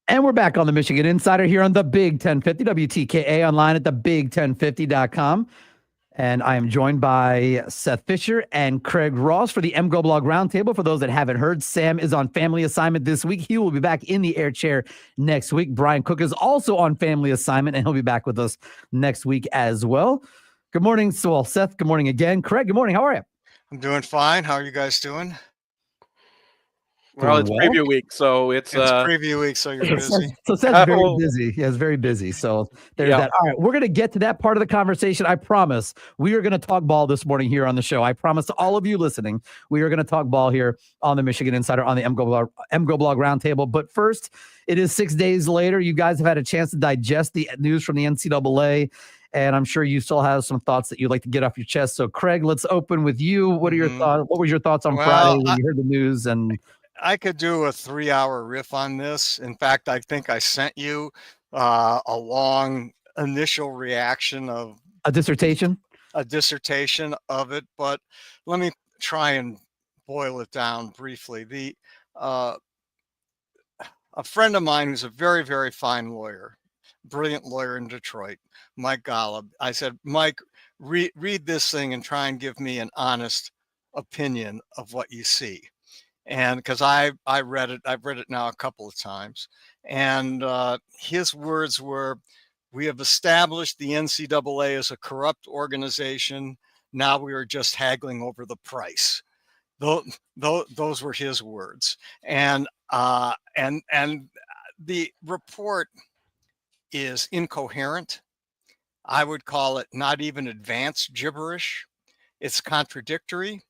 And we're back on the Michigan Insider here on the Big 1050, WTKA, online at thebig1050.com. And I am joined by Seth Fisher and Craig Ross for the MGoBlog Roundtable. For those that haven't heard, Sam is on family assignment this week. He will be back in the air chair next week. Brian Cook is also on family assignment, and he'll be back with us next week as well. Good morning. So, Seth, good morning again. Craig, good morning. How are you? I'm doing fine. How are you guys doing? Well, it's preview week, so it's preview week, so you're busy. So Seth's very busy. Yeah, it's very busy. So there's that. All right, we're going to get to that part of the conversation. I promise we are going to talk ball this morning here on the show. I promise to all of you listening, we are going to talk ball here on the Michigan Insider on the MGoBlog Roundtable. But first, it is 6 days later. You guys have had a chance to digest the news from the NCAA. And I'm sure you still have some thoughts that you'd like to get off your chest. So, Craig, let's open with you. What are your thoughts? What was your thoughts on Friday when you heard the news? And I could do a 3-hour riff on this. In fact, I think I sent you a long initial reaction of a dissertation of it. But let me try and boil it down briefly. A friend of mine who's a very, very fine lawyer, brilliant lawyer in Detroit, Mike Golub. I said, Mike, read this thing and try and give me an honest opinion of what you see. And because I read it, I've read it now a couple of times. And his words were, we have established the NCAA as a corrupt organization. Now we are just haggling over the price. Those were his words. And the report is incoherent. I would call it not even advanced gibberish. It's contradictory,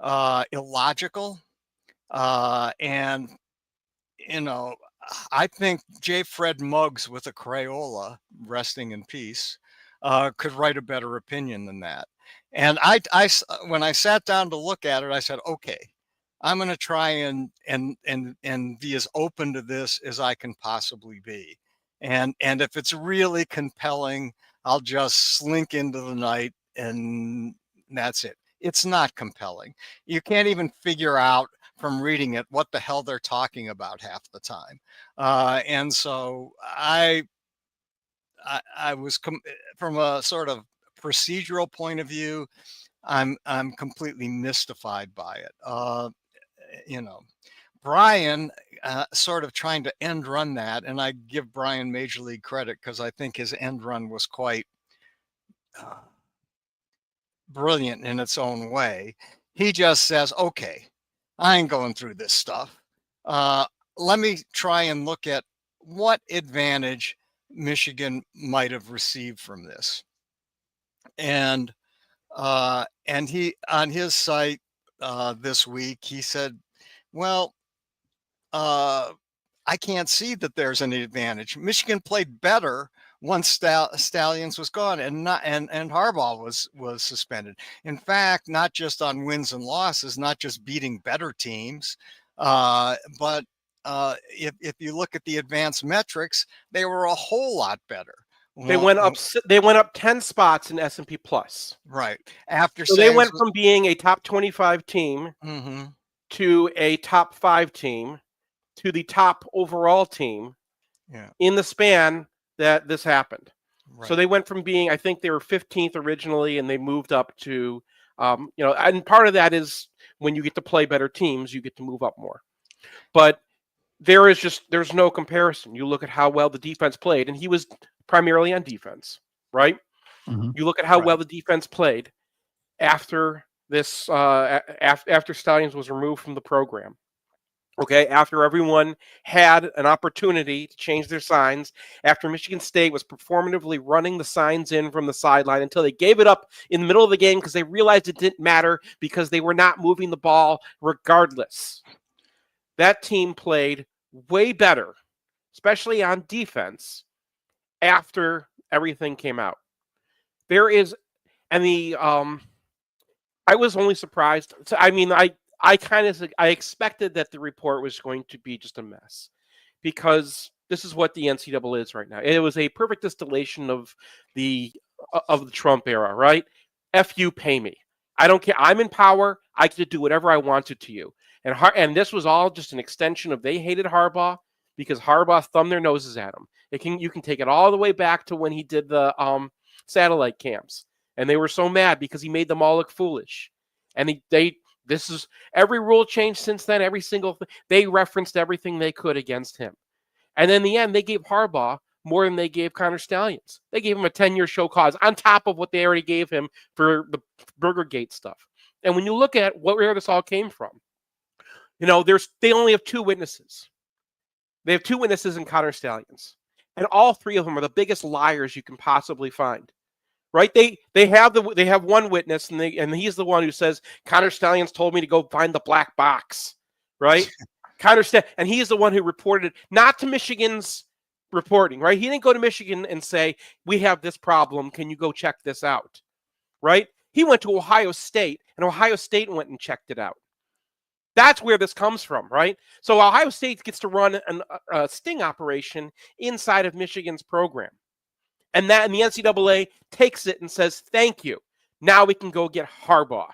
illogical. And, you know, I think J. Fred Muggs with a Crayola, resting in peace, could write a better opinion than that. And when I sat down to look at it, I said, okay, I'm going to try and be as open to this as I can possibly be. And if it's really compelling, I'll just slink into the night and that's it. It's not compelling. You can't even figure out from reading it what the hell they're talking about half the time. And so I was from a sort of procedural point of view, I'm completely mystified by it. You know, Brian sort of trying to end run that, and I give Brian major league credit because I think his end run was quite brilliant in its own way. He just says, okay, I ain't going through this stuff. Let me try and look at what advantage Michigan might have received from this. And he, on his site this week, he said, well, I can't see that there's any advantage. Michigan played better once Stalions was gone, and Harbaugh was suspended. In fact, not just on wins and losses, not just beating better teams, but if you look at the advanced metrics, they were a whole lot better. They went up 10 spots in S&P Plus. Right. So they went from being a top 25 team to a top 5 team to the top overall team in the span that this happened. Right. So they went from being, I think they were 15th originally, and they moved up to, and part of that is when you get to play better teams, you get to move up more. But there's no comparison. You look at how well the defense played, and he was primarily on defense, right? Mm-hmm. You look at how well the defense played after this, after Stalions was removed from the program. Okay, after everyone had an opportunity to change their signs, after Michigan State was performatively running the signs in from the sideline until they gave it up in the middle of the game because they realized it didn't matter because they were not moving the ball regardless. That team played way better, especially on defense, after everything came out. I was only surprised. I expected that the report was going to be just a mess because this is what the NCAA is right now. It was a perfect distillation of the Trump era, right? F you, pay me. I don't care. I'm in power. I get to do whatever I wanted to you. And this was all just an extension of they hated Harbaugh. because Harbaugh thumbed their noses at him. You can take it all the way back to when he did the satellite camps, and they were so mad because he made them all look foolish. And this is every rule change since then. Every single thing, they referenced everything they could against him. And in the end, they gave Harbaugh more than they gave Connor Stalions. They gave him a 10-year show cause on top of what they already gave him for the Burgergate stuff. And when you look at where this all came from, they only have 2 witnesses. They have 2 witnesses in Connor Stalions, and all 3 of them are the biggest liars you can possibly find. Right? They have one witness, and he's the one who says Connor Stalions told me to go find the black box. Right? And he's the one who reported it, not to Michigan's reporting. Right? He didn't go to Michigan and say, we have this problem. Can you go check this out? Right? He went to Ohio State, and Ohio State went and checked it out. That's where this comes from, right? So Ohio State gets to run a sting operation inside of Michigan's program. And the NCAA takes it and says, thank you. Now we can go get Harbaugh.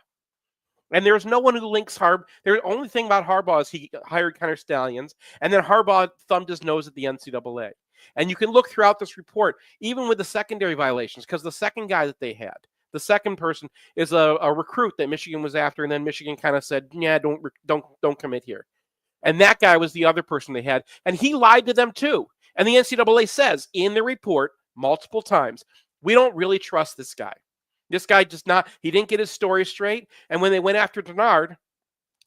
And there's no one who links Harbaugh. The only thing about Harbaugh is he hired Connor Stalions, and then Harbaugh thumbed his nose at the NCAA. And you can look throughout this report, even with the secondary violations, because the second guy that they had, the second person is a recruit that Michigan was after, and then Michigan kind of said, yeah, don't commit here. And that guy was the other person they had, and he lied to them too. And the NCAA says in the report multiple times, we don't really trust this guy. This guy he didn't get his story straight. And when they went after Denard,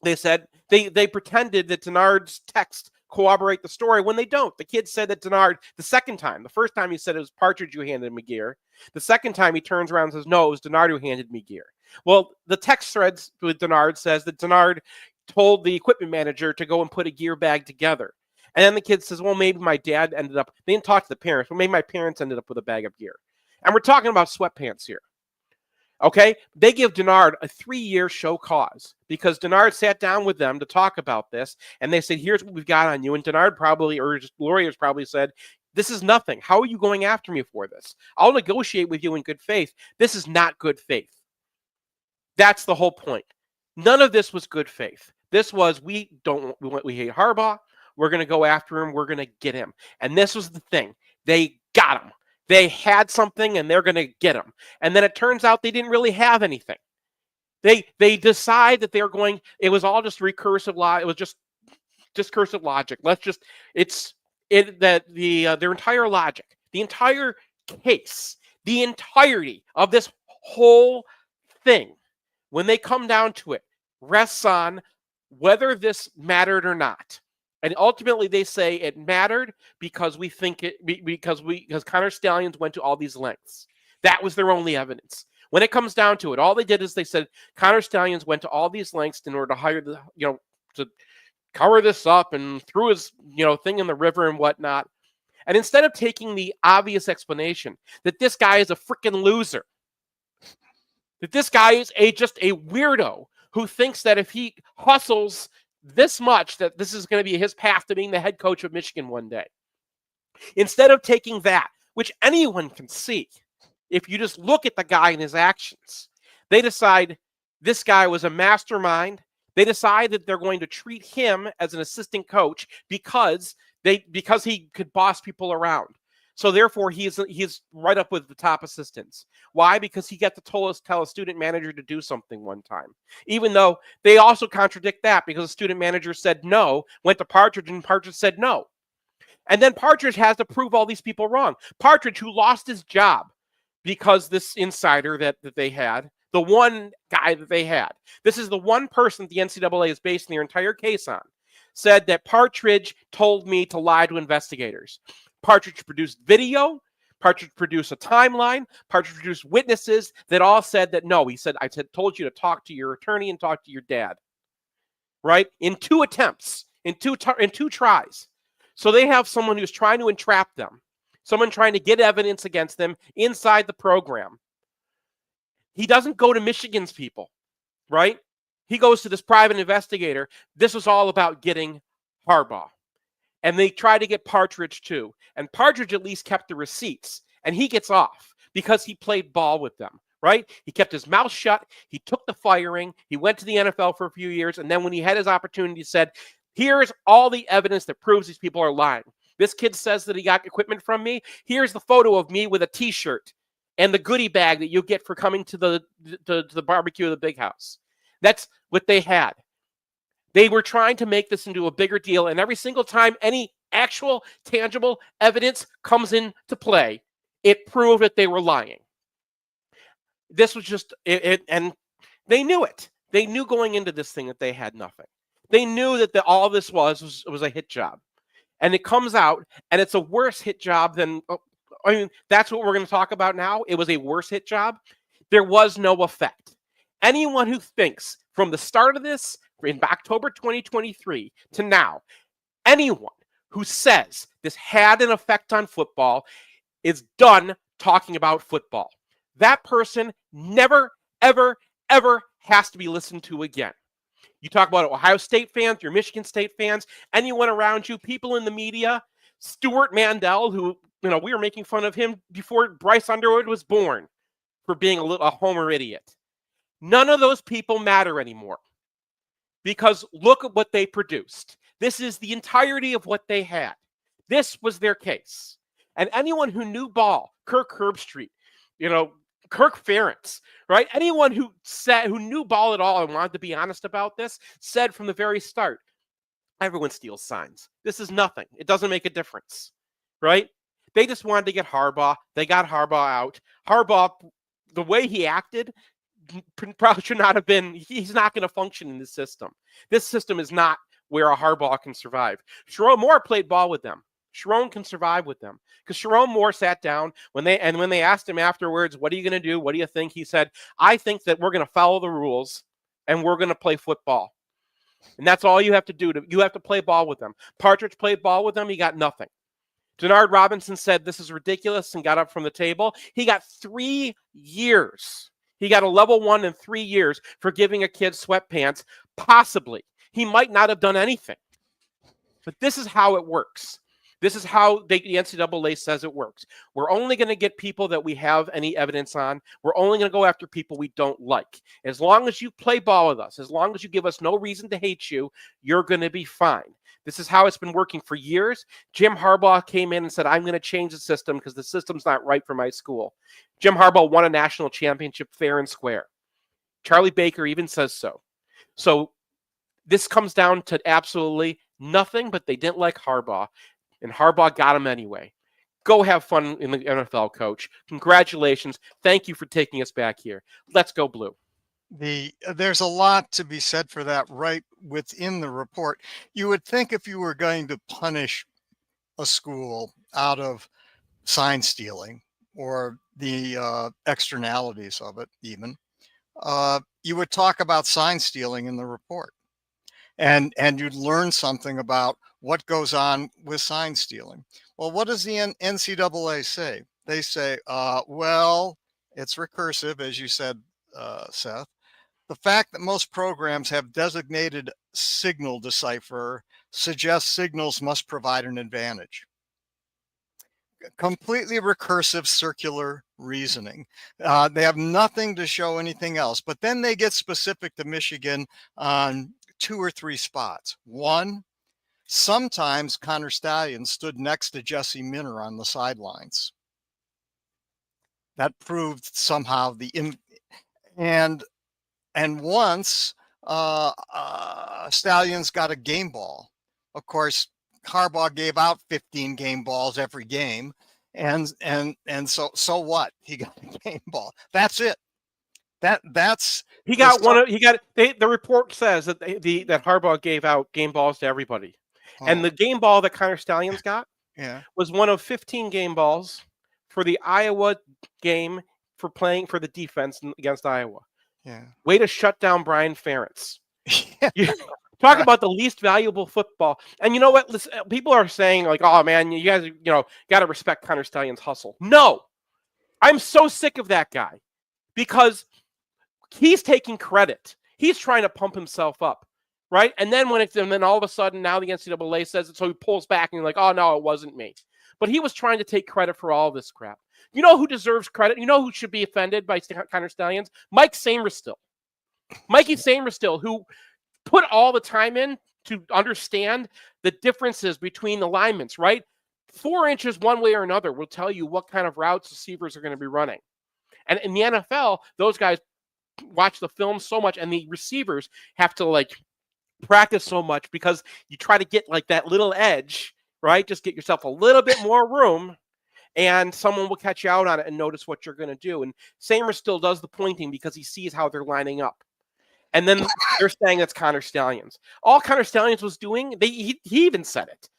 they said they pretended that Denard's text corroborate the story when they don't. The kid said that Denard, the first time he said it was Partridge who handed me gear. The second time he turns around and says, no, it was Denard who handed me gear. Well, the text threads with Denard says that Denard told the equipment manager to go and put a gear bag together. And then the kid says, well, maybe my dad they didn't talk to the parents, but maybe my parents ended up with a bag of gear. And we're talking about sweatpants here. Okay, they give Denard a 3-year show cause because Denard sat down with them to talk about this, and they said, here's what we've got on you. And Denard lawyers probably said, this is nothing. How are you going after me for this? I'll negotiate with you in good faith. This is not good faith. That's the whole point. None of this was good faith. This was, we hate Harbaugh. We're going to go after him. We're going to get him. And this was the thing. They got him. They had something, and they're going to get him. And then it turns out they didn't really have anything. They decide that they're going. It was all just recursive logic. It was just discursive logic. Their entire logic, the entire case, the entirety of this whole thing, when they come down to it, rests on whether this mattered or not. And ultimately, they say it mattered because because Connor Stalions went to all these lengths. That was their only evidence. When it comes down to it, all they did is they said Connor Stalions went to all these lengths in order to hire to cover this up and threw his thing in the river and whatnot. And instead of taking the obvious explanation that this guy is a freaking loser, that this guy is just a weirdo who thinks that if he hustles this much, that this is going to be his path to being the head coach of Michigan one day. Instead of taking that, which anyone can see, if you just look at the guy and his actions, they decide this guy was a mastermind. They decide that they're going to treat him as an assistant coach because he could boss people around. So therefore, he's right up with the top assistants. Why? Because he got to tell a student manager to do something one time. Even though they also contradict that because the student manager said no, went to Partridge, and Partridge said no. And then Partridge has to prove all these people wrong. Partridge, who lost his job because this insider that they had, the one guy that they had, this is the one person the NCAA is basing their entire case on, said that Partridge told me to lie to investigators. Partridge produced video. Partridge produced a timeline. Partridge produced witnesses that all said that no. He said, I told you to talk to your attorney and talk to your dad. Right? In 2 attempts, in two tries. So they have someone who's trying to entrap them, someone trying to get evidence against them inside the program. He doesn't go to Michigan's people, right? He goes to this private investigator. This was all about getting Harbaugh. And they try to get Partridge too. And Partridge at least kept the receipts. And he gets off because he played ball with them, right? He kept his mouth shut. He took the firing. He went to the NFL for a few years. And then when he had his opportunity, he said, Here's all the evidence that proves these people are lying. This kid says that he got equipment from me. Here's the photo of me with a T-shirt and the goodie bag that you get for coming to the barbecue of the big house. That's what they had. They were trying to make this into a bigger deal, and every single time any actual tangible evidence comes into play, it proved that they were lying. This was just it, and they knew it. They knew going into this thing that they had nothing. They knew that all this was a hit job. And it comes out, and it's a worse hit job than, I mean, that's what we're going to talk about now. It was a worse hit job. There was no effect. Anyone who thinks from the start of this, in October 2023 to now, anyone who says this had an effect on football is done talking about football. That person never, ever, ever has to be listened to again. You talk about Ohio State fans, your Michigan State fans, anyone around you, people in the media, Stuart Mandel, who, we were making fun of him before Bryce Underwood was born for being a homer idiot. None of those people matter anymore because look at what they produced. This is the entirety of what they had. This was their case. And anyone who knew ball, Kirk Herbstreit, Kirk Ferentz, right? Anyone who knew ball at all and wanted to be honest about this said from the very start, everyone steals signs. This is nothing. It doesn't make a difference, right? They just wanted to get Harbaugh. They got Harbaugh out. Harbaugh, the way he acted, probably should not have been. He's not going to function in this system. This system is not where a Harbaugh can survive. Sharon Moore played ball with them. Sharon can survive with them because Sharon Moore sat down when they asked him afterwards, what are you going to do? What do you think? He said, I think that we're going to follow the rules and we're going to play football. And that's all you have to do. You have to play ball with them. Partridge played ball with them. He got nothing. Denard Robinson said, this is ridiculous and got up from the table. He got 3 years. He got a level 1 in 3 years for giving a kid sweatpants. Possibly. He might not have done anything. But this is how it works. This is how the NCAA says it works. We're only going to get people that we have any evidence on. We're only going to go after people we don't like. As long as you play ball with us, as long as you give us no reason to hate you, you're going to be fine. This is how it's been working for years. Jim Harbaugh came in and said, I'm going to change the system because the system's not right for my school. Jim Harbaugh won a national championship fair and square. Charlie Baker even says so. So this comes down to absolutely nothing, but they didn't like Harbaugh. And Harbaugh got him anyway. Go have fun in the NFL, Coach. Congratulations. Thank you for taking us back here. Let's go Blue. There's a lot to be said for that right within the report. You would think if you were going to punish a school out of sign stealing or the externalities of it even, you would talk about sign stealing in the report. And you'd learn something about what goes on with sign stealing. Well, what does the NCAA say? They say, well, it's recursive, as you said, Seth. The fact that most programs have designated signal decipherer suggests signals must provide an advantage. Completely recursive circular reasoning. They have nothing to show anything else, but then they get specific to Michigan on 2 or 3 spots. One, sometimes Connor Stallion stood next to Jesse Minner on the sidelines. That proved somehow and once Stallions got a game ball. Of course, Harbaugh gave out 15 game balls every game, and so what? He got a game ball. That's it. That's he got one. The report says that that Harbaugh gave out game balls to everybody, and the game ball that Connor Stallions got was one of 15 game balls for the Iowa game for playing for the defense against Iowa. Yeah, way to shut down Brian Ferentz. Talk about the least valuable football. And you know what? Listen, people are saying like, "Oh man, you guys, got to respect Connor Stallion's hustle." No, I'm so sick of that guy because he's taking credit. He's trying to pump himself up, right? And then then all of a sudden now the NCAA says it, so he pulls back and you're like, "Oh no, it wasn't me." But he was trying to take credit for all this crap. You know who deserves credit? You know who should be offended by Connor Stallions? Mike Sainristil. Mikey Sainristil, who put all the time in to understand the differences between the linemen, right? 4 inches one way or another will tell you what kind of routes receivers are going to be running. And in the NFL, those guys watch the film so much, and the receivers have to like practice so much because you try to get like that little edge, right? Just get yourself a little bit more room, and someone will catch you out on it and notice what you're going to do. And Samer still does the pointing because he sees how they're lining up. And then they're saying it's Connor Stallions. All Connor Stallions was doing, he even said it.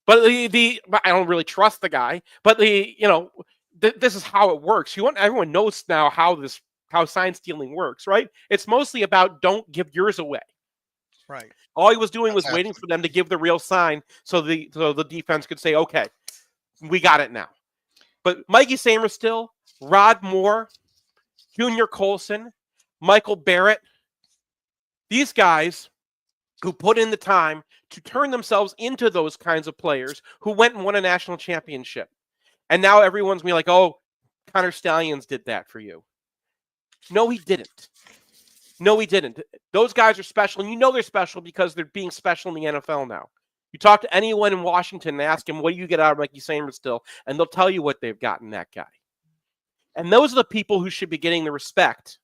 But I don't really trust the guy. But this is how it works. Everyone knows now how sign stealing works, right? It's mostly about don't give yours away. Right. All he was doing was waiting for them to give the real sign so the defense could say, okay, we got it now. But Mikey Samerstill, Rod Moore, Junior Colson, Michael Barrett, these guys who put in the time to turn themselves into those kinds of players who went and won a national championship. And now everyone's going to be like, oh, Connor Stallions did that for you. No, he didn't. No, he didn't. Those guys are special, and you know they're special because they're being special in the NFL now. You talk to anyone in Washington and ask them, what do you get out of Mikey Samerstill? And they'll tell you what they've gotten that guy. And those are the people who should be getting the respect.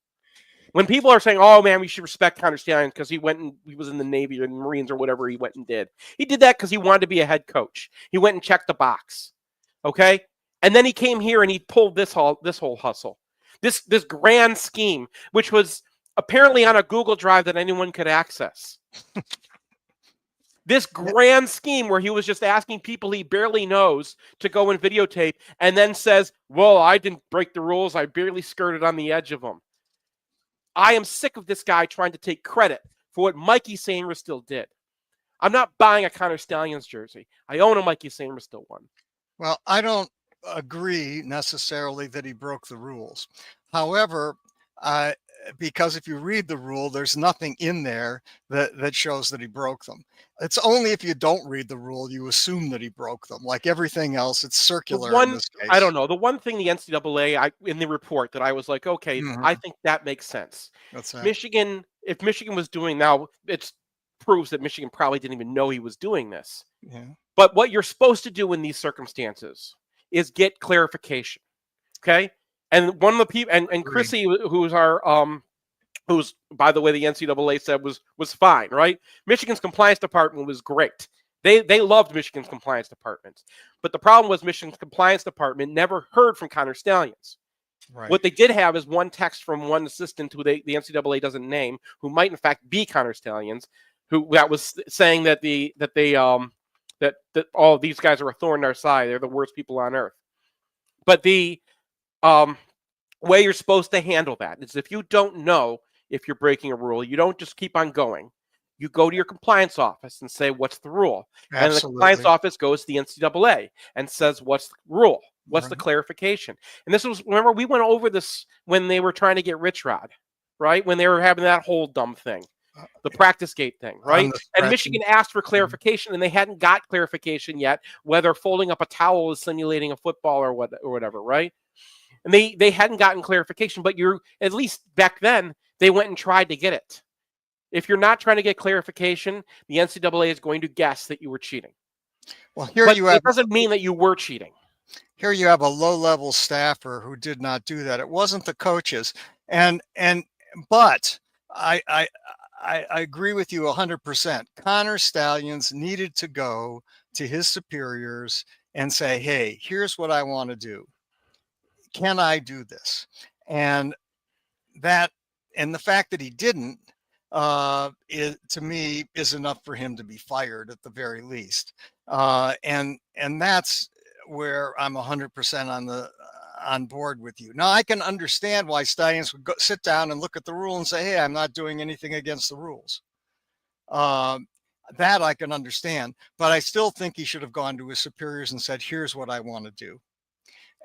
When people are saying, oh, man, we should respect Connor Stallions because he was in the Navy or the Marines or whatever he went and did. He did that because he wanted to be a head coach. He went and checked the box. Okay? And then he came here and he pulled this whole hustle. This grand scheme, which was apparently on a Google Drive that anyone could access. This grand scheme where he was just asking people he barely knows to go and videotape and then says, well, I didn't break the rules. I barely skirted on the edge of them. I am sick of this guy trying to take credit for what Mikey Samerstill did. I'm not buying a Connor Stallions jersey. I own a Mikey Samerstill one. Well, I don't agree necessarily that he broke the rules. However, because if you read the rule, there's nothing in there that shows that he broke them. It's only if you don't read the rule, you assume that he broke them. Like everything else, it's circular in this case. I don't know. The one thing the NCAA, in the report that I was like, okay, I think that makes sense. That's right. Michigan, if Michigan was doing now, it proves that Michigan probably didn't even know he was doing this. Yeah. But what you're supposed to do in these circumstances is get clarification. Okay? And one of the people, and Chrissy, who's our who's, by the way, the NCAA said was fine, right? Michigan's compliance department was great. They loved Michigan's compliance department. But the problem was Michigan's compliance department never heard from Connor Stallions. Right. What they did have is one text from one assistant who the NCAA doesn't name, who might in fact be Connor Stallions, that was saying that that all these guys are a thorn in our side. They're the worst people on earth. But the way you're supposed to handle that is if you don't know if you're breaking a rule, you don't just keep on going. You go to your compliance office and say, what's the rule? Absolutely. And the compliance office goes to the NCAA and says, what's the rule? What's the clarification? And this was, remember, we went over this when they were trying to get Rich Rod, right? When they were having that whole dumb thing, the practice gate thing, right? And Michigan asked for clarification, and they hadn't got clarification yet, whether folding up a towel is simulating a football or whatever, right? And they hadn't gotten clarification, but at least back then, they went and tried to get it. If you're not trying to get clarification, the NCAA is going to guess that you were cheating. Well, it doesn't mean that you were cheating. Here you have a low-level staffer who did not do that. It wasn't the coaches, but I agree with you 100%. Connor Stallions needed to go to his superiors and say, "Hey, here's what I want to do. Can I do this?" And the fact that he didn't, to me, is enough for him to be fired at the very least. And that's where I'm 100% on board with you. Now, I can understand why Stallions would sit down and look at the rule and say, "Hey, I'm not doing anything against the rules." That I can understand, but I still think he should have gone to his superiors and said, "Here's what I want to do."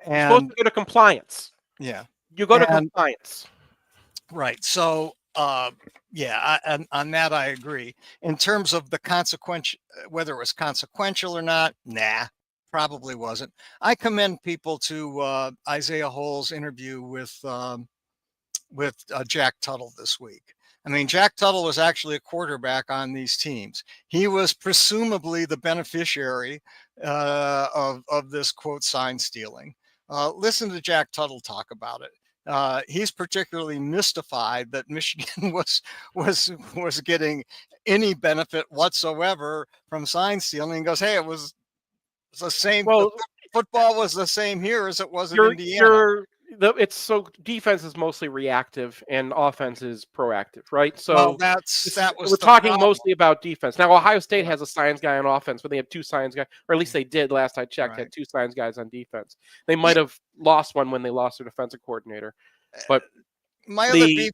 And you're supposed to go to compliance. Yeah, you go to compliance. Right. So, on that I agree. In terms of the consequence, whether it was consequential or not, nah, probably wasn't. I commend people to Isaiah Hole's interview with Jack Tuttle this week. I mean, Jack Tuttle was actually a quarterback on these teams. He was presumably the beneficiary of this, quote, sign stealing. Listen to Jack Tuttle talk about it. He's particularly mystified that Michigan was getting any benefit whatsoever from sign stealing. He goes, hey, it was the same. Well, football was the same here as it was in Indiana. It's so defense is mostly reactive and offense is proactive, right? So we're talking mostly about defense. Now Ohio State has a science guy on offense, but they have 2 science guys, or at least they did last I checked. Had 2 science guys on defense. They might have lost one when they lost their defensive coordinator. But my other beef,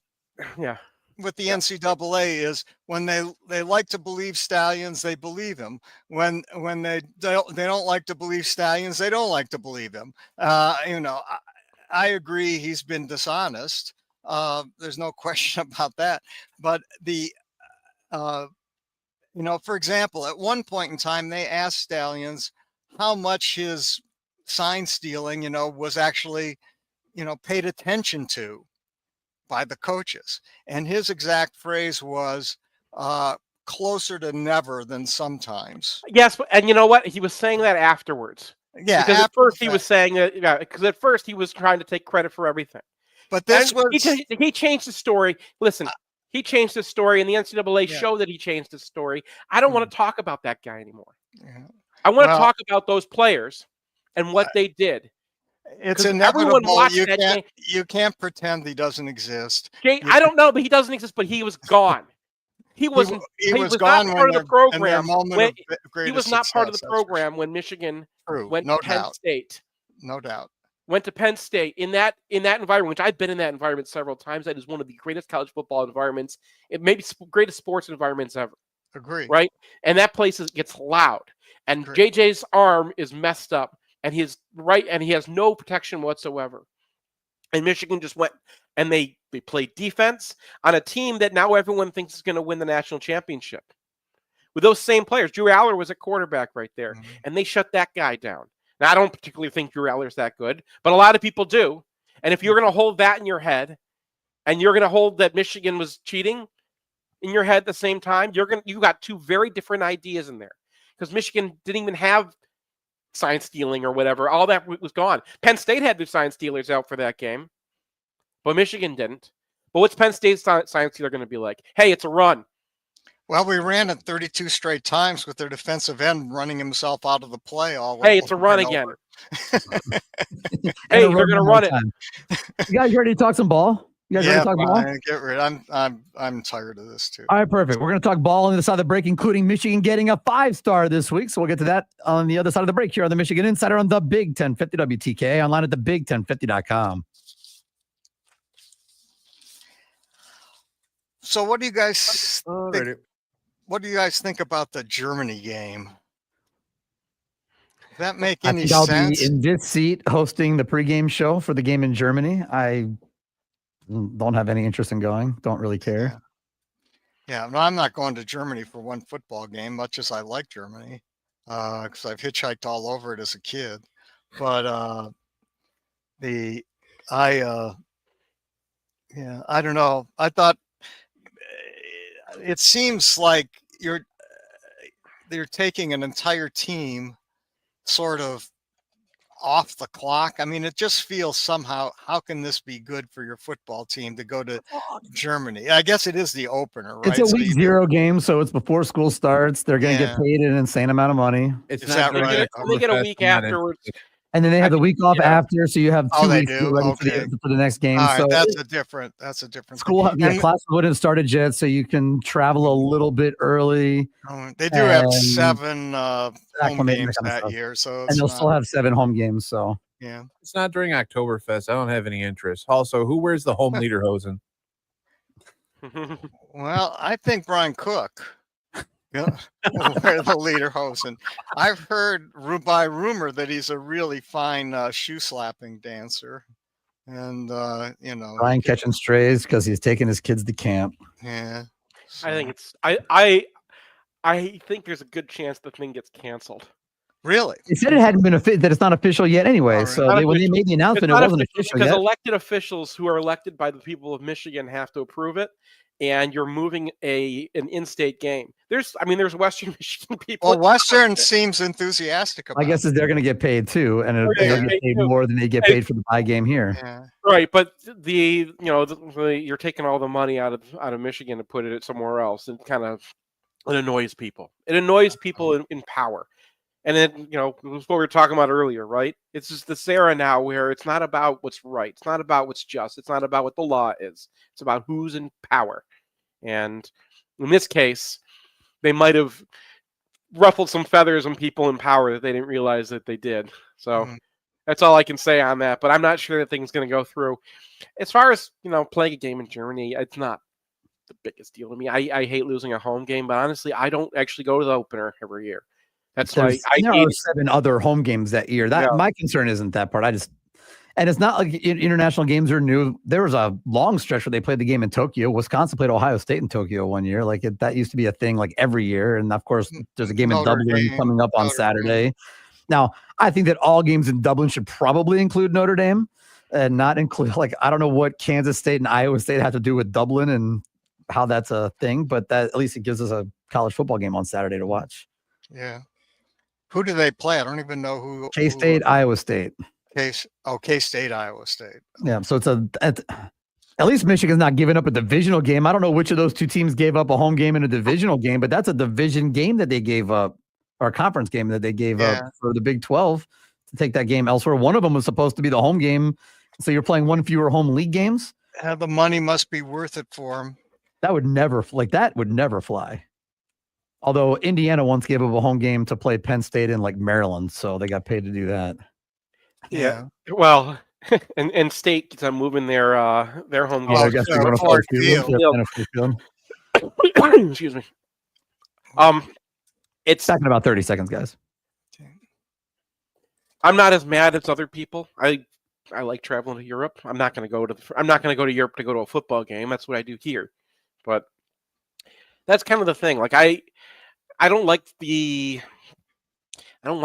with the NCAA is when they like to believe Stallions, they believe him. When they don't like to believe Stallions, they don't like to believe him. I agree he's been dishonest. There's no question about that. But for example, at one point in time, they asked Stallions how much his sign stealing, was actually, paid attention to by the coaches. And his exact phrase was, closer to never than sometimes. Yes. And you know what? He was saying that afterwards. Yeah, because at first he was saying that. Yeah, because at first he was trying to take credit for everything. But this he changed the story. Listen, he changed the story, and the NCAA showed that he changed the story. I don't want to talk about that guy anymore. Yeah. I want to talk about those players and what they did. It's inevitable. You can't pretend he doesn't exist. I don't know, but he doesn't exist. But he was gone. He was gone not part of the program. He was not part of the program when Michigan went to Penn State. No doubt. Went to Penn State in that environment, which I've been in that environment several times. That is one of the greatest college football environments. It may be greatest sports environments ever. Agree. Right? And that place gets loud. And JJ's arm is messed up, and he has no protection whatsoever. And Michigan just went and they played defense on a team that now everyone thinks is going to win the national championship. With those same players, Drew Aller was a quarterback right there, and they shut that guy down. Now, I don't particularly think Drew Aller's that good, but a lot of people do. And if you're going to hold that in your head, and you're going to hold that Michigan was cheating in your head at the same time, you got 2 very different ideas in there. Because Michigan didn't even have sign stealing or whatever. All that was gone. Penn State had their sign stealers out for that game, but Michigan didn't. But what's Penn State's sign stealer going to be like? Hey, it's a run. Well, we ran it 32 straight times with their defensive end running himself out of the play. Hey, it's a run again. Hey, they're going to run it. You guys ready to talk some ball? You guys ready to talk ball? Get rid. I'm tired of this too. All right, perfect. We're going to talk ball on the side of the break, including Michigan getting a 5-star this week. So we'll get to that on the other side of the break here on the Michigan Insider on the Big 1050 WTK, online at thebig1050.com. So what do you guys think? What do you guys think about the Germany game? Does that make any sense? I'll be in this seat hosting the pregame show for the game in Germany. I don't have any interest in going. Don't really care. Yeah, no, I'm not going to Germany for one football game, much as I like Germany, because I've hitchhiked all over it as a kid. But I don't know. I thought it seems like they're taking an entire team sort of off the clock. I mean, it just feels somehow, how can this be good for your football team to go to Germany? I guess it is the opener, right? It's a week 0 game, so it's before school starts. They're going to get paid an insane amount of money. Is that right? They get a week afterwards. And then they have the week off after, so you have 2 weeks ready for the next game. All right, so that's a different school. Class wouldn't have started yet, so you can travel a little bit early. They do have 7 home games that year, so and they'll still have 7 home games. So yeah, it's not during Oktoberfest. I don't have any interest. Also, who wears the home lederhosen? Well, I think Brian Cook. Yeah, wear the lederhosen. I've heard by rumor that he's a really fine shoe slapping dancer, and Brian catching strays because he's taking his kids to camp. Yeah, so. I think it's I think there's a good chance the thing gets canceled. Really? They said it hadn't been that it's not official yet anyway. Right. So when they made the announcement, it wasn't official because yet. Elected officials who are elected by the people of Michigan have to approve it. and you're moving an in-state game. There's Western Michigan people. Well, Western seems enthusiastic about it. I guess they're going to get paid too, and they'll get paid more than they get paid for the bye game here. Yeah. Right, but you're taking all the money out of Michigan to put it somewhere else, and it annoys people. It annoys people in power. And then, it was what we were talking about earlier, right? It's just this era now where it's not about what's right. It's not about what's just. It's not about what the law is. It's about who's in power. And in this case, they might have ruffled some feathers on people in power that they didn't realize that they did. So that's all I can say on that. But I'm not sure that thing's going to go through. As far as, playing a game in Germany, it's not the biggest deal to me. I hate losing a home game, but honestly, I don't actually go to the opener every year. That's why there are 7 other home games that year. My concern isn't that part. And it's not like international games are new. There was a long stretch where they played the game in Tokyo. Wisconsin played Ohio State in Tokyo one year. That used to be a thing like every year. And of course, there's a game in Dublin coming up on Saturday. Now, I think that all games in Dublin should probably include Notre Dame and not include, I don't know what Kansas State and Iowa State have to do with Dublin and how that's a thing, but that at least it gives us a college football game on Saturday to watch. Yeah. Who do they play? I don't even know who. K-State, Iowa State. K-State, Iowa State. Yeah, so at least Michigan's not giving up a divisional game. I don't know which of those two teams gave up a home game and a divisional game, but that's a division game that they gave up, or a conference game that they gave up for the Big 12 to take that game elsewhere. One of them was supposed to be the home game, so you're playing one fewer home league games. The money must be worth it for them. That would never fly. Although Indiana once gave up a home game to play Penn State in Maryland, so they got paid to do that. Yeah. Well, and State keeps on moving their home game. I guess they're going to Ford Field. Excuse me. It's back in about 30 seconds, guys. I'm not as mad as other people. I like traveling to Europe. I'm not going to go to Europe to go to a football game. That's what I do here. But that's kind of the thing. I don't want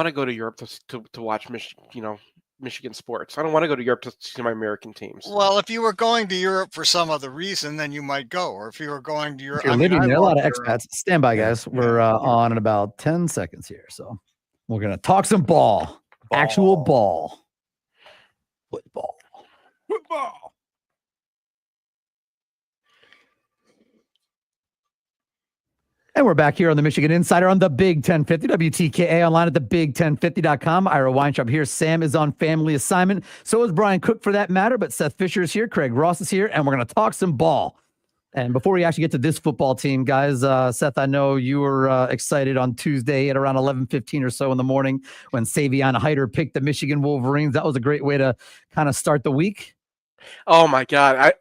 to go to Europe to watch Michigan sports. I don't want to go to Europe to see my American teams. Well, if you were going to Europe for some other reason, then you might go. Or if you were going to Europe, there are a lot of expats. Stand by, guys. We're on in about 10 seconds here, so we're gonna talk some ball. Actual ball. Football. And we're back here on the Michigan Insider on the Big 1050, WTKA online at thebig1050.com. Ira Weintraub here. Sam is on family assignment. So is Brian Cook for that matter, but Seth Fisher is here. Craig Ross is here, and we're going to talk some ball. And before we actually get to this football team, guys, Seth, I know you were excited on Tuesday at around 11:15 or so in the morning when Savion Hyder picked the Michigan Wolverines. That was a great way to kind of start the week. Oh my God.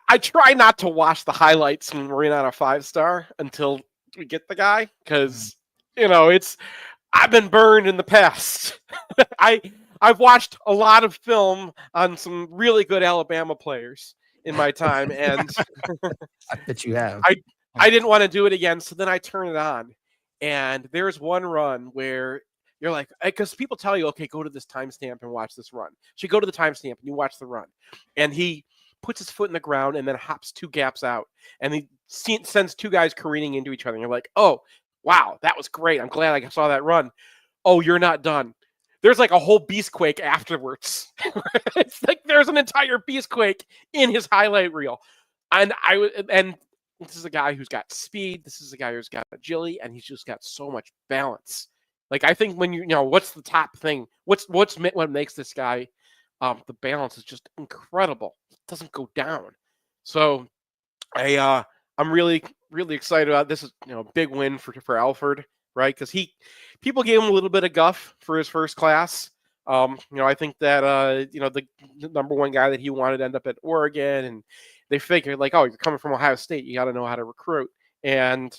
I try not to watch the highlights when we're in on a 5-star until we get the guy. Cause I've been burned in the past. I've watched a lot of film on some really good Alabama players in my time. And I bet you have. I didn't want to do it again. So then I turn it on and there's one run where you're like, because people tell you, okay, go to this timestamp and watch this run. So you go to the timestamp and you watch the run. And he puts his foot in the ground and then hops 2 gaps out. And he sends 2 guys careening into each other. And you're like, oh, wow, that was great. I'm glad I saw that run. Oh, you're not done. There's a whole beastquake afterwards. It's there's an entire beastquake in his highlight reel. And this is a guy who's got speed. This is a guy who's got agility. And he's just got so much balance. I think when what's the top thing? What makes this guy, the balance is just incredible. It doesn't go down. So I'm really, really excited about this. Is a big win for Alford, right? Because people gave him a little bit of guff for his first class. I think that the number one guy that he wanted to end up at Oregon, and they figured oh, you're coming from Ohio State, you got to know how to recruit. And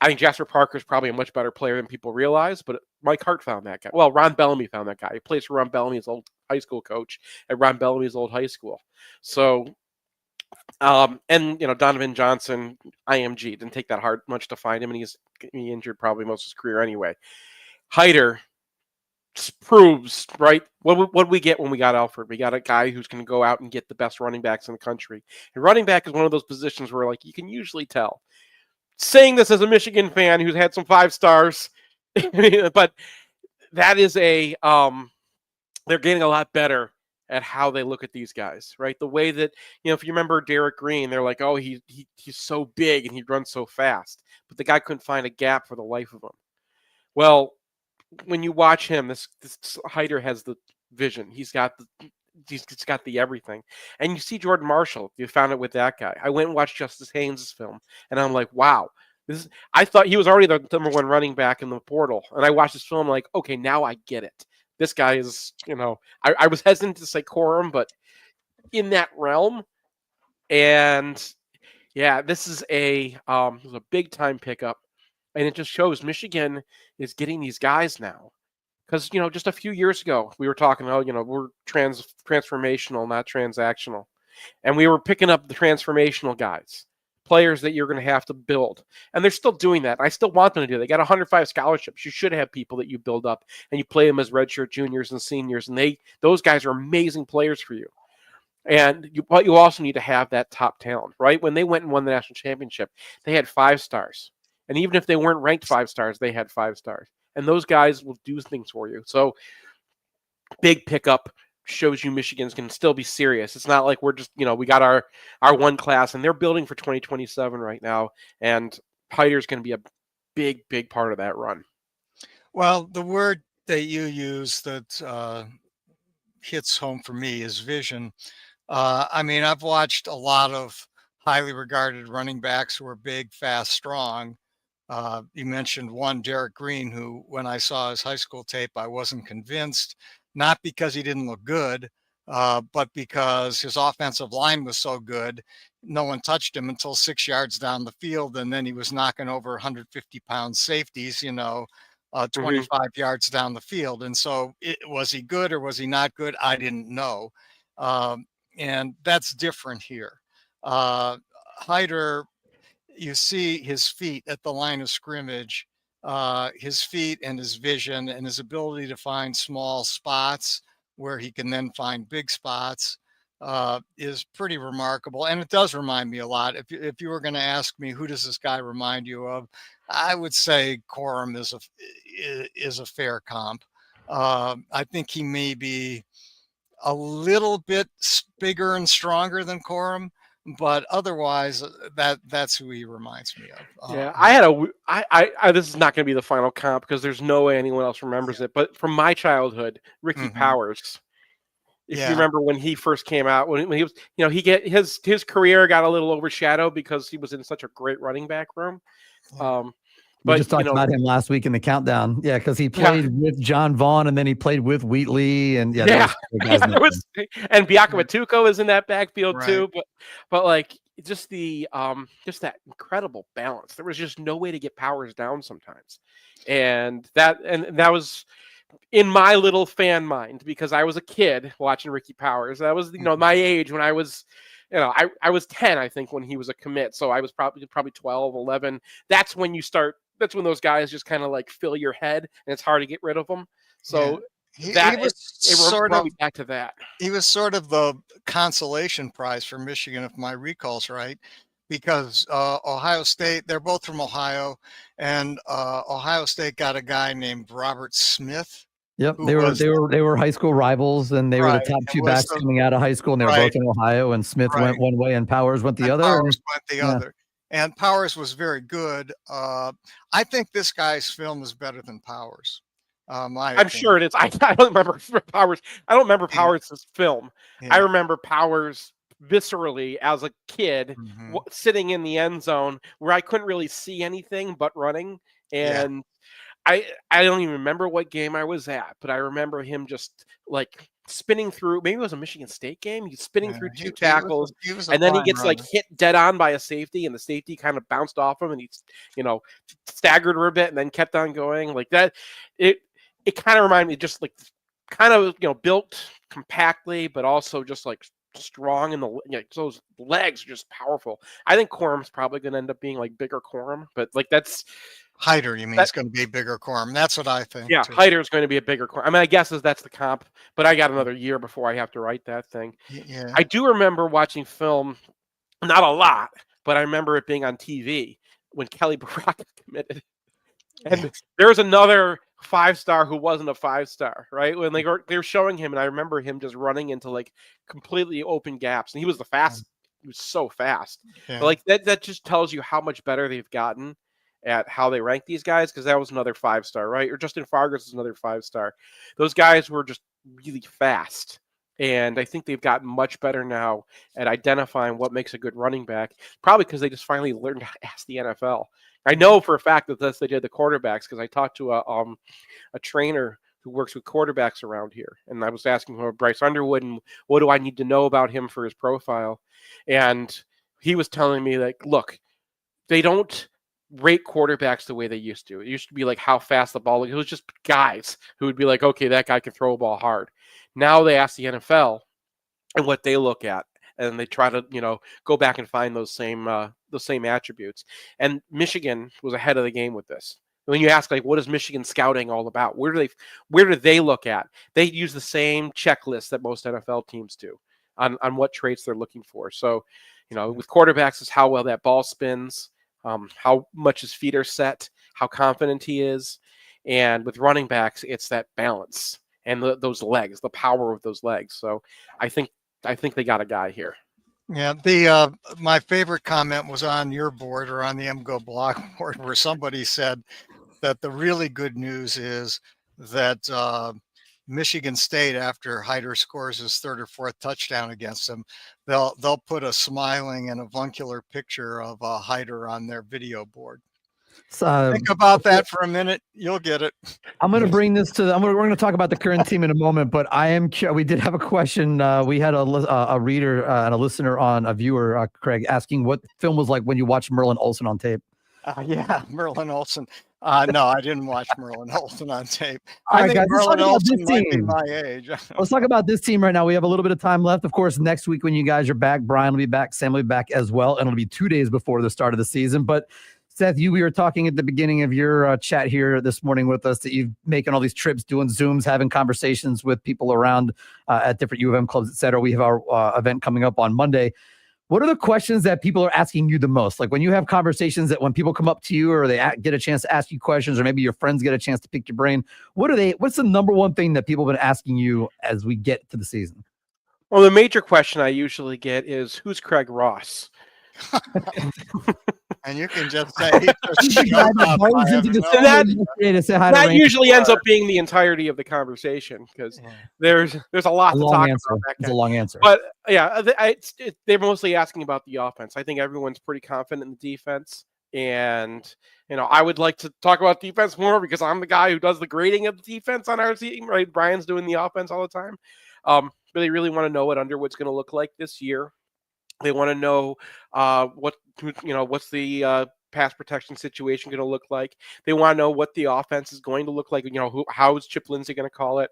I think Jasper Parker is probably a much better player than people realize, but Mike Hart found that guy. Well, Ron Bellamy found that guy. He plays for Ron Bellamy's old high school coach at Ron Bellamy's old high school. So, and Donovan Johnson, IMG, didn't take that much to find him, and he's injured probably most of his career anyway. Hyder, proves, right? What did we get when we got Alfred? We got a guy who's going to go out and get the best running backs in the country. And running back is one of those positions where, like, you can usually tell. Saying this as a Michigan fan who's had some 5 stars, but that is they're getting a lot better at how they look at these guys, right? The way that, if you remember Derek Green, they're like, oh, he's so big and he runs so fast, but the guy couldn't find a gap for the life of him. Well, when you watch him, this Hyder has the vision. He's got the everything. And you see Jordan Marshall. You found it with that guy. I went and watched Justice Haynes' film, and I'm like, wow. I thought he was already the number 1 running back in the portal. And I watched this film like, okay, now I get it. This guy is, I was hesitant to say Corum, but in that realm. And yeah, this is a big time pickup. And it just shows Michigan is getting these guys now. Because, just a few years ago, we were talking about, we're transformational, not transactional. And we were picking up the transformational guys, players that you're going to have to build. And they're still doing that. I still want them to do that. They got 105 scholarships. You should have people that you build up and you play them as redshirt juniors and seniors. And those guys are amazing players for you. But you also need to have that top talent, right? When they went and won the national championship, they had 5 stars. And even if they weren't ranked 5 stars, they had 5 stars. And those guys will do things for you. So big pickup shows you Michigan's can still be serious. It's not like we're just, we got our one class, and they're building for 2027 right now. And Hyder's going to be a big, big part of that run. Well, the word that you use that hits home for me is vision. I've watched a lot of highly regarded running backs who are big, fast, strong. You mentioned one, Derek Green, who, when I saw his high school tape, I wasn't convinced, not because he didn't look good, but because his offensive line was so good. No one touched him until 6 yards down the field, and then he was knocking over 150-pound safeties, 25 yards down the field. And so was he good or was he not good? I didn't know. And that's different here. Hyder, you see his feet at the line of scrimmage, his feet and his vision and his ability to find small spots where he can then find big spots is pretty remarkable. And it does remind me a lot. If you were going to ask me, who does this guy remind you of? I would say Corum is a fair comp. I think he may be a little bit bigger and stronger than Corum, but otherwise, that's who he reminds me of. Yeah, I had I this is not going to be the final comp because there's no way anyone else remembers it. But from my childhood, Ricky Powers. If you remember when he first came out, when he was, his career got a little overshadowed because he was in such a great running back room. We just talked about him last week in the countdown. Yeah, because he played with John Vaughn and then he played with Wheatley and and Biaka Matuko is in that backfield too. But like just that incredible balance. There was just no way to get Powers down sometimes, and that was in my little fan mind because I was a kid watching Ricky Powers. That was my age when I was. I was 10, I think, when he was a commit. So I was probably 12, 11. That's when those guys just kind of like fill your head and it's hard to get rid of them. So he was brought me back to that. He was sort of the consolation prize for Michigan, if my recall's right, because Ohio State, they're both from Ohio, and Ohio State got a guy named Robert Smith. Yep, they were high school rivals, and they were the top 2 backs coming out of high school, and they were both in Ohio. And Smith went one way, and Powers went the other. Powers went the other, and Powers was very good. I think this guy's film is better than Powers. I'm sure it is. I don't remember Powers. I don't remember Powers' film. Yeah. I remember Powers viscerally as a kid, sitting in the end zone where I couldn't really see anything but running and. I don't even remember what game I was at, but I remember him just like spinning through. Maybe it was a Michigan State game. He's spinning through 2 tackles, and then he gets like hit dead on by a safety, and the safety kind of bounced off him, and he's staggered for a bit, and then kept on going like that. It kind of reminded me just like kind of built compactly, but also just like strong in those legs are just powerful. I think Corum's probably going to end up being like bigger Corum, but like that's. Hyder, you mean, it's going to be a bigger quorum. That's what I think. Yeah, Hyder is going to be a bigger quorum. I mean, I guess that's the comp, but I got another year before I have to write that thing. Yeah. I do remember watching film, not a lot, but I remember it being on TV when Kelly Baraka committed. And there's another 5-star who wasn't a 5-star, right? When they were showing him, and I remember him just running into like completely open gaps, and he was the fastest. He was so fast. Yeah. But like that just tells you how much better they've gotten at how they rank these guys, because that was another 5-star, right? Or Justin Fargas is another 5-star. Those guys were just really fast. And I think they've gotten much better now at identifying what makes a good running back, probably because they just finally learned to ask the NFL. I know for a fact that they did the quarterbacks, because I talked to a trainer who works with quarterbacks around here. And I was asking him about Bryce Underwood and what do I need to know about him for his profile. And he was telling me, like, look, they don't rate quarterbacks the way they used to. It used to be like how fast the ball. It was just guys who would be like, okay, that guy can throw a ball hard. Now they ask the NFL and what they look at, and they try to go back and find those same attributes. And Michigan was ahead of the game with this. When you ask, like, what is Michigan scouting all about? Where do they look at? They use the same checklist that most NFL teams do on what traits they're looking for. So, with quarterbacks, is how well that ball spins, how much his feet are set, how confident he is. And with running backs, it's that balance and those legs, the power of those legs. So I think they got a guy here. Yeah, my favorite comment was on your board, or on the MGoBlog board, where somebody said that the really good news is that Michigan State, after Hyder scores his 3rd or 4th touchdown against them, they'll put a smiling and avuncular picture of Hyder on their video board. Think about that for a minute. You'll get it. I'm going to bring this to we're going to talk about the current team in a moment, but we did have a question. We had a reader and a listener a viewer, Craig, asking what film was like when you watched Merlin Olsen on tape. Yeah, Merlin Olsen. No, I didn't watch Merlin Olsen on tape. All I right, think guys, Merlin Olsen might be my age. Let's talk about this team right now. We have a little bit of time left. Of course, next week when you guys are back, Brian will be back, Sam will be back as well, and it'll be 2 days before the start of the season. But Seth, we were talking at the beginning of your chat here this morning with us that you've making all these trips, doing Zooms, having conversations with people around at different U of M clubs, et cetera. We have our event coming up on Monday. What are the questions that people are asking you the most? Like when you have conversations, that when people come up to you or they get a chance to ask you questions, or maybe your friends get a chance to pick your brain, what's the number one thing that people have been asking you as we get to the season? Well, the major question I usually get is, who's Craig Ross? And you can just say that usually ends up being the entirety of the conversation, because there's a lot to talk about. It's a long answer. But yeah, they're mostly asking about the offense. I think everyone's pretty confident in the defense. And, I would like to talk about defense more, because I'm the guy who does the grading of the defense on our team, right? Brian's doing the offense all the time. But they really want to know what Underwood's going to look like this year. They want to know what's the pass protection situation going to look like. They want to know what the offense is going to look like. How is Chip Lindsey going to call it,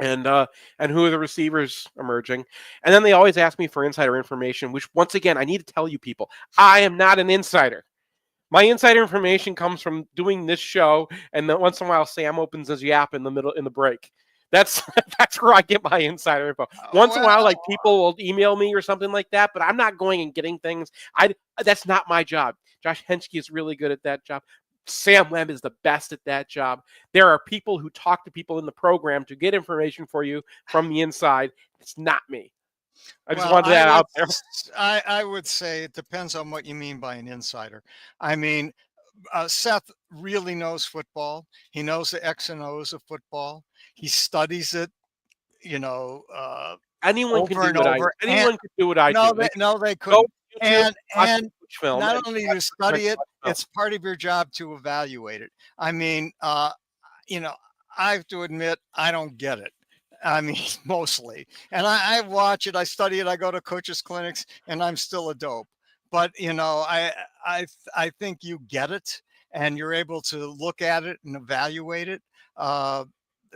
and who are the receivers emerging. And then they always ask me for insider information, which, once again, I need to tell you people, I am not an insider. My insider information comes from doing this show, and then once in a while Sam opens his yap in the break. That's where I get my insider info. Once in a while, like, people will email me or something like that, but I'm not going and getting things. That's not my job. Josh Henschke is really good at that job. Sam Webb is the best at that job. There are people who talk to people in the program to get information for you from the inside. It's not me. I just wanted that out there. I would say it depends on what you mean by an insider. I mean, Seth really knows football. He knows the X and O's of football. He studies it, anyone over can do and what over. Anyone could do what I do. No, they couldn't. And film. Not only do you study it, it's part of your job to evaluate it. I mean, I have to admit, I don't get it. I mean, mostly. And I watch it, I study it, I go to coaches' clinics, and I'm still a dope. But, I think you get it, and you're able to look at it and evaluate it.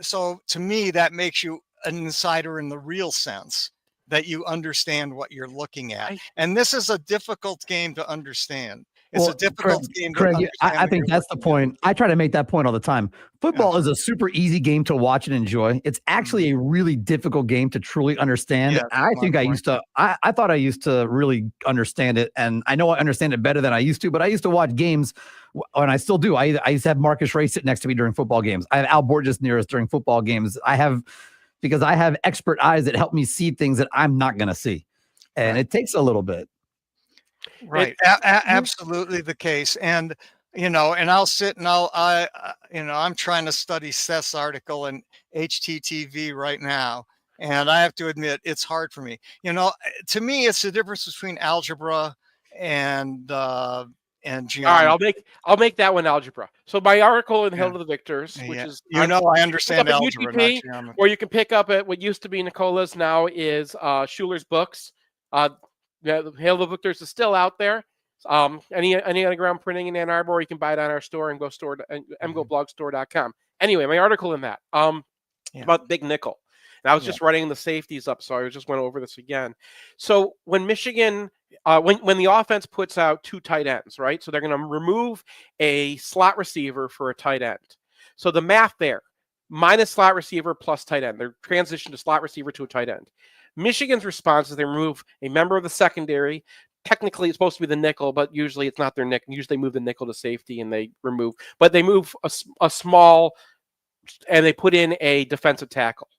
So to me, that makes you an insider in the real sense, that you understand what you're looking at. And this is a difficult game to understand. It's a difficult game to Craig, understand. I think that's the point. I try to make that point all the time. Football is a super easy game to watch and enjoy. It's actually a really difficult game to truly understand. I think I thought I used to really understand it, and I know I understand it better than I used to, but I used to watch games, and I still do. I used to have Marcus Ray sit next to me during football games. I have Al Borges near us during football games. Because I have expert eyes that help me see things that I'm not going to see. And it takes a little bit. Right. Absolutely the case. And, and I'll sit and I'm trying to study Seth's article in HTTV right now. And I have to admit, it's hard for me. To me, it's the difference between algebra and geometry. All right, I'll make that one algebra. So my article in Hail to the Victors, which is I understand algebra, not geometry. or you can pick up at what used to be Nicola's, now is Schuler's books. Hail to the Victors is still out there. Any underground printing in Ann Arbor, or you can buy it on our store and MGoBlogStore.com. Anyway, my article in that about Big Nickel. And I was just writing the safeties up, so I just went over this again. So when Michigan, when the offense puts out two tight ends, right? So they're going to remove a slot receiver for a tight end. So the math there, minus slot receiver plus tight end. They're transition to slot receiver to a tight end. Michigan's response is they remove a member of the secondary. Technically, it's supposed to be the nickel, but usually it's not their nickel. Usually they move the nickel to safety and they move a small, and they put in a defensive tackle.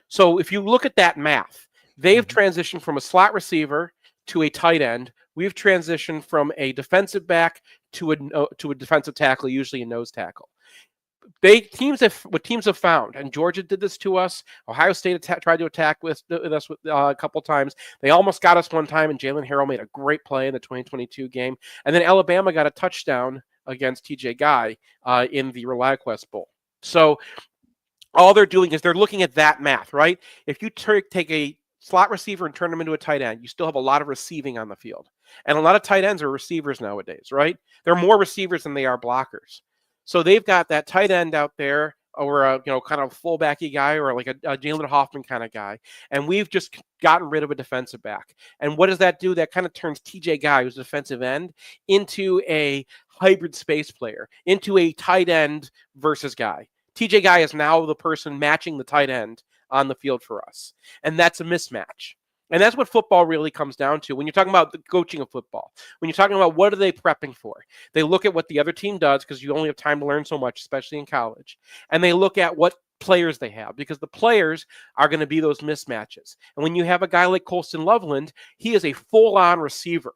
So if you look at that math, they've transitioned from a slot receiver to a tight end. We've transitioned from a defensive back to a defensive tackle, usually a nose tackle. Teams have found, and Georgia did this to us. Ohio State tried to attack with us a couple times. They almost got us one time, and Jalen Harrell made a great play in the 2022 game. And then Alabama got a touchdown against TJ Guy in the ReliaQuest Bowl. So all they're doing is they're looking at that math, right? If you take a slot receiver and turn them into a tight end, you still have a lot of receiving on the field. And a lot of tight ends are receivers nowadays, right? They're more receivers than they are blockers. So they've got that tight end out there, or a kind of fullbacky guy, or like a Jalen Hoffman kind of guy. And we've just gotten rid of a defensive back. And what does that do? That kind of turns TJ Guy, who's a defensive end, into a hybrid space player, into a tight end versus guy. TJ Guy is now the person matching the tight end on the field for us. And that's a mismatch. And that's what football really comes down to. When you're talking about the coaching of football, when you're talking about what are they prepping for, they look at what the other team does, because you only have time to learn so much, especially in college. And they look at what players they have, because the players are going to be those mismatches. And when you have a guy like Colston Loveland, he is a full-on receiver.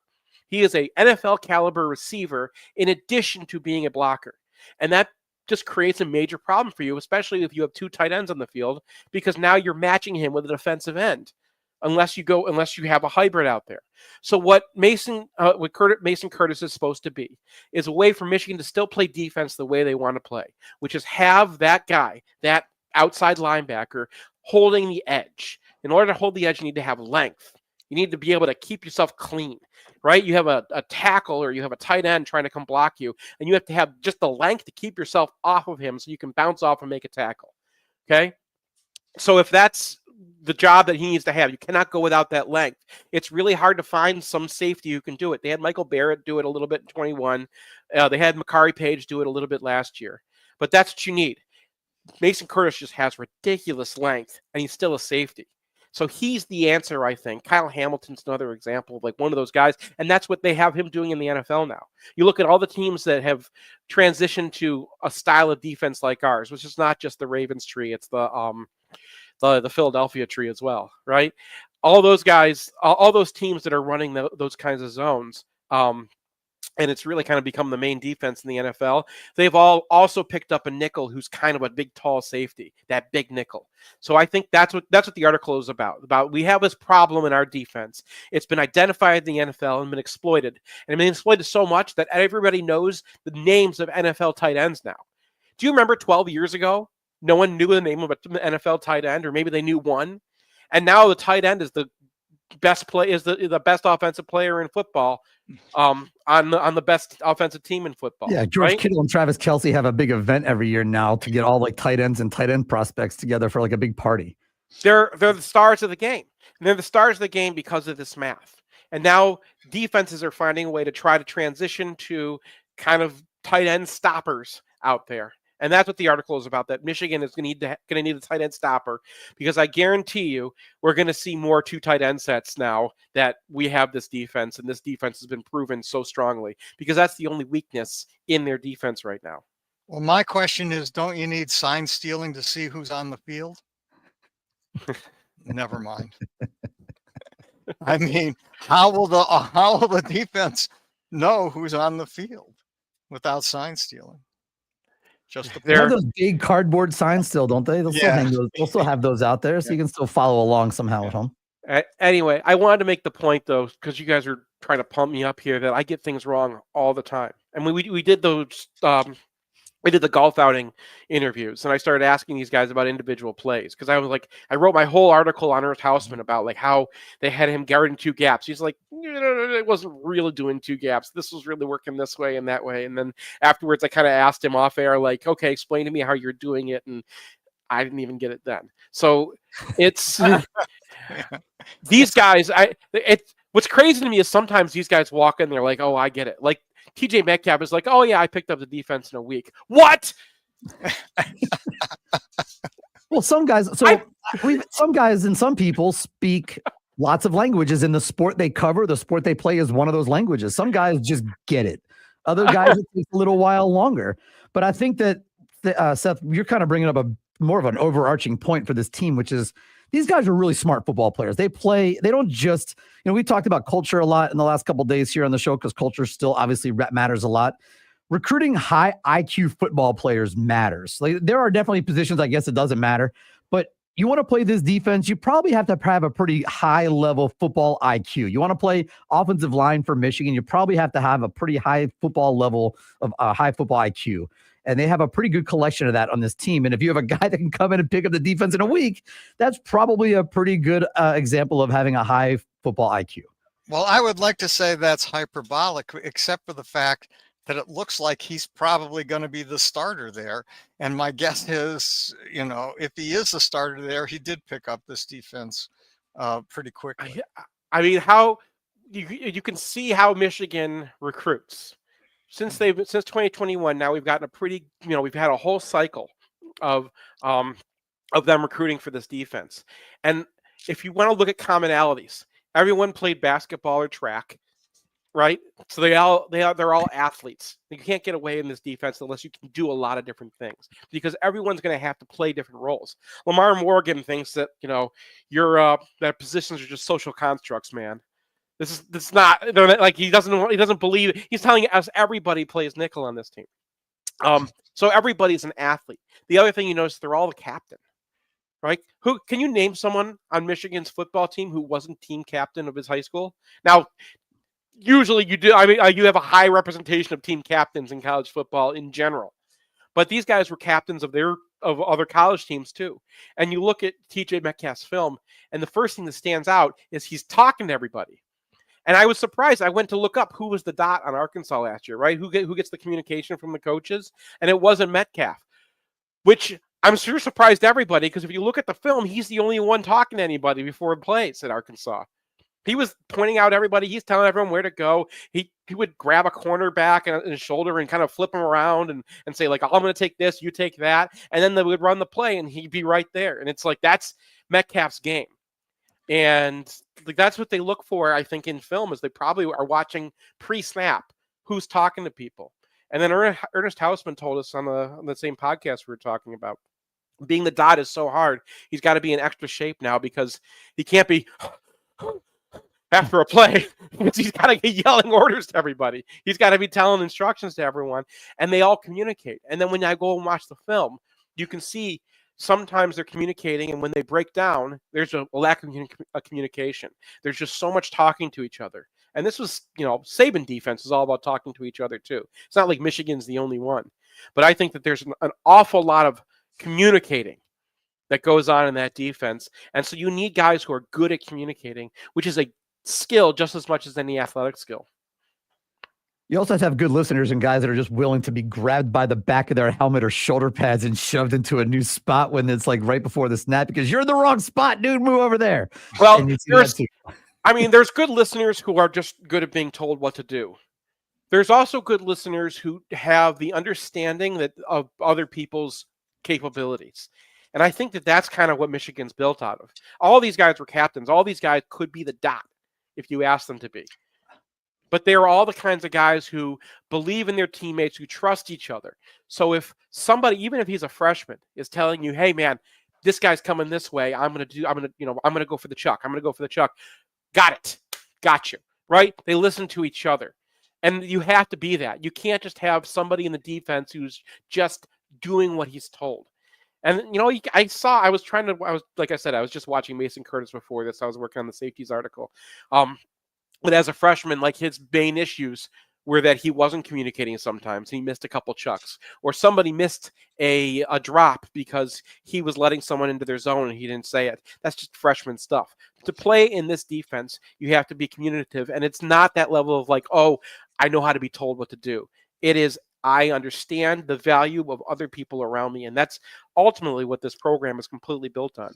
He is a NFL caliber receiver in addition to being a blocker. And that just creates a major problem for you, especially if you have two tight ends on the field, because now you're matching him with a defensive end. Unless you have a hybrid out there. So what Mason Curtis is supposed to be is a way for Michigan to still play defense the way they want to play, which is have that guy, that outside linebacker, holding the edge. In order to hold the edge, you need to have length. You need to be able to keep yourself clean, right? You have a tackle, or you have a tight end trying to come block you, and you have to have just the length to keep yourself off of him so you can bounce off and make a tackle, okay? So if that's the job that he needs to have, you cannot go without that length. It's really hard to find some safety who can do it. They had Michael Barrett do it a little bit in 21. They had Makari Page do it a little bit last year. But that's what you need. Mason Curtis just has ridiculous length, and he's still a safety. So he's the answer, I think. Kyle Hamilton's another example of like one of those guys, and that's what they have him doing in the NFL now. You look at all the teams that have transitioned to a style of defense like ours, which is not just the Ravens tree, it's the Philadelphia tree as well, right? All those guys, all those teams that are running those kinds of zones, and it's really kind of become the main defense in the NFL. They've all also picked up a nickel who's kind of a big, tall safety, that big nickel. So I think that's what the article is about. We have this problem in our defense. It's been identified in the NFL and been exploited. And been exploited so much that everybody knows the names of NFL tight ends now. Do you remember 12 years ago? No one knew the name of an NFL tight end, or maybe they knew one. And now the tight end is the best the best offensive player in football, on the best offensive team in football. Yeah, George right? Kittle and Travis Kelce have a big event every year now to get all like tight ends and tight end prospects together for like a big party. They're the stars of the game. And they're the stars of the game because of this math. And now defenses are finding a way to try to transition to kind of tight end stoppers out there. And that's what the article is about, that Michigan is going to need a tight end stopper, because I guarantee you we're going to see more 2 tight end sets now that we have this defense, and this defense has been proven so strongly, because that's the only weakness in their defense right now. Well, my question is, don't you need sign stealing to see who's on the field? Never mind. I mean, how will the defense know who's on the field without sign stealing? They have those big cardboard signs still, don't they? They'll still hang those. They'll still have those out there, so you can still follow along somehow at home. Anyway, I wanted to make the point, though, because you guys are trying to pump me up here, that I get things wrong all the time. And we did those. We did the golf outing interviews, and I started asking these guys about individual plays, because I was like, I wrote my whole article on Ernest Hausmann about like how they had him guarding 2 gaps. He's like, it wasn't really doing 2 gaps. This was really working this way and that way. And then afterwards, I kind of asked him off air, like, okay, explain to me how you're doing it. And I didn't even get it then. So it's these guys. What's crazy to me is sometimes these guys walk in, they're like, oh, I get it. Like, TJ Metcalf is like, oh, yeah, I picked up the defense in a week. What? Well, some guys and some people speak lots of languages in the sport they cover. The sport they play is one of those languages. Some guys just get it. Other guys, it takes a little while longer. But I think that, Seth, you're kind of bringing up more of an overarching point for this team, which is these guys are really smart football players. They don't just, we talked about culture a lot in the last couple of days here on the show, because culture still obviously matters a lot. Recruiting high IQ football players matters. Like, there are definitely positions, I guess, it doesn't matter, but you want to play this defense, you probably have to have a pretty high level football IQ. You want to play offensive line for Michigan, you probably have to have a pretty high football level of high football IQ. And they have a pretty good collection of that on this team. And if you have a guy that can come in and pick up the defense in a week, that's probably a pretty good example of having a high football IQ. Well, I would like to say that's hyperbolic, except for the fact that it looks like he's probably going to be the starter there. And my guess is, if he is the starter there, he did pick up this defense pretty quickly. I mean, how you can see how Michigan recruits. Since 2021, now we've gotten a pretty, we've had a whole cycle of them recruiting for this defense. And if you want to look at commonalities, everyone played basketball or track, right? So they're all athletes. You can't get away in this defense unless you can do a lot of different things, because everyone's going to have to play different roles. Lamar Morgan thinks that that positions are just social constructs, man. This is not like he doesn't believe. He's telling us everybody plays nickel on this team. So everybody's an athlete. The other thing you notice, they're all the captain, right? Who can you name someone on Michigan's football team who wasn't team captain of his high school? Now, usually you do. I mean, you have a high representation of team captains in college football in general, but these guys were captains of other college teams too. And you look at TJ Metcalf's film, and the first thing that stands out is he's talking to everybody. And I was surprised. I went to look up who was the dot on Arkansas last year, right? Who gets the communication from the coaches? And it wasn't Metcalf, which I'm sure surprised everybody, because if you look at the film, he's the only one talking to anybody before it plays at Arkansas. He was pointing out everybody. He's telling everyone where to go. He would grab a cornerback on his shoulder and kind of flip him around and say, like, oh, I'm going to take this, you take that. And then they would run the play and he'd be right there. And it's like, that's Metcalf's game. And like, that's what they look for, I think, in film, is they probably are watching pre-snap who's talking to people. And then Ernest Hausmann told us on the same podcast we were talking about, being the dot is so hard. He's got to be in extra shape now, because he can't be after a play. He's got to get yelling orders to everybody. He's got to be telling instructions to everyone, and they all communicate. And then when I go and watch the film, you can see sometimes they're communicating, and when they break down, there's a lack of communication. There's just so much talking to each other. And this was, Saban defense is all about talking to each other too. It's not like Michigan's the only one. But I think that there's an awful lot of communicating that goes on in that defense. And so you need guys who are good at communicating, which is a skill just as much as any athletic skill. You also have to have good listeners and guys that are just willing to be grabbed by the back of their helmet or shoulder pads and shoved into a new spot when it's like right before the snap, because you're in the wrong spot, dude. Move over there. Well, I mean, there's good listeners who are just good at being told what to do. There's also good listeners who have the understanding of other people's capabilities. And I think that's kind of what Michigan's built out of. All these guys were captains. All these guys could be the dot if you ask them to be. But they are all the kinds of guys who believe in their teammates, who trust each other. So if somebody, even if he's a freshman, is telling you, "Hey man, this guy's coming this way. I'm gonna go for the chuck. I'm gonna go for the chuck." Got it. Got you. Right? They listen to each other. And you have to be that. You can't just have somebody in the defense who's just doing what he's told. And, I was just watching Mason Curtis before this. I was working on the safeties article. But as a freshman, like, his main issues were that he wasn't communicating sometimes. He missed a couple chucks. Or somebody missed a drop because he was letting someone into their zone and he didn't say it. That's just freshman stuff. To play in this defense, you have to be communicative. And it's not that level of like, oh, I know how to be told what to do. It is, I understand the value of other people around me. And that's ultimately what this program is completely built on.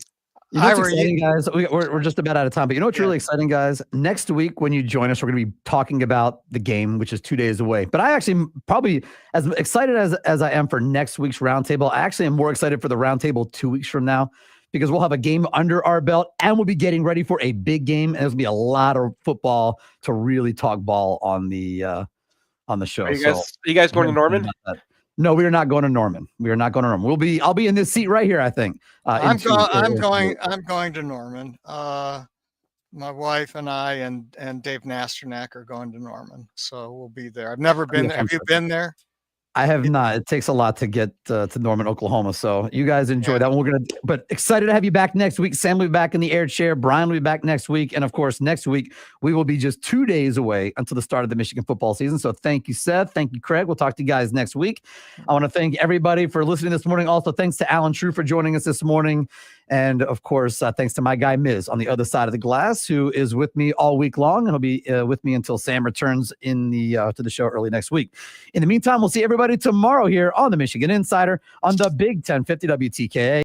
You know what's exciting, guys? We're just about out of time, but you know what's really exciting, guys? Next week, when you join us, we're going to be talking about the game, which is 2 days away. But I actually probably, as excited as I am for next week's roundtable, I actually am more excited for the roundtable 2 weeks from now, because we'll have a game under our belt and we'll be getting ready for a big game. And there's going to be a lot of football to really talk ball on the show. Are you guys going to Norman? No, we are not going to Norman. We are not going to Norman. I'll be in this seat right here, I think. I'm going to Norman. My wife and I and Dave Nasternak are going to Norman, so we'll be there. I've never been there. Have you been there? I have not. It takes a lot to get to Norman, Oklahoma. So you guys enjoy that one. But excited to have you back next week. Sam will be back in the air chair. Brian will be back next week. And of course, next week, we will be just 2 days away until the start of the Michigan football season. So thank you, Seth. Thank you, Craig. We'll talk to you guys next week. I want to thank everybody for listening this morning. Also, thanks to Alan True for joining us this morning. And of course, thanks to my guy, Miz, on the other side of the glass, who is with me all week long. And he'll be with me until Sam returns to the show early next week. In the meantime, we'll see everybody tomorrow here on the Michigan Insider on the Big 1050 WTKA.